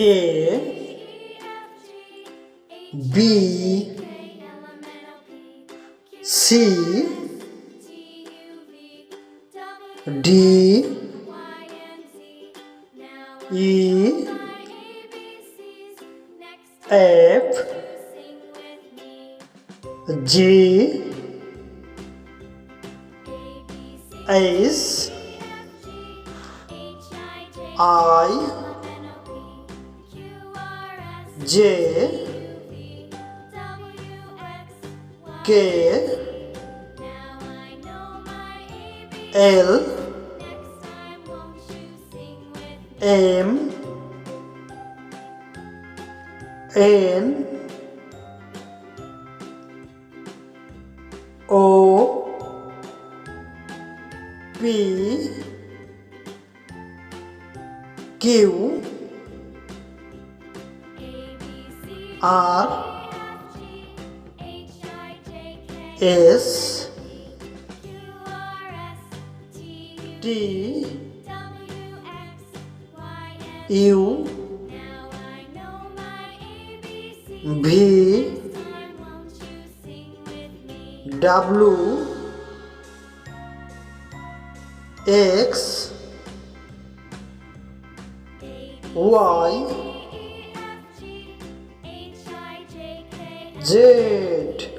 A B C D E F G H I J K L M N O P Q R S T U V W X Y Z.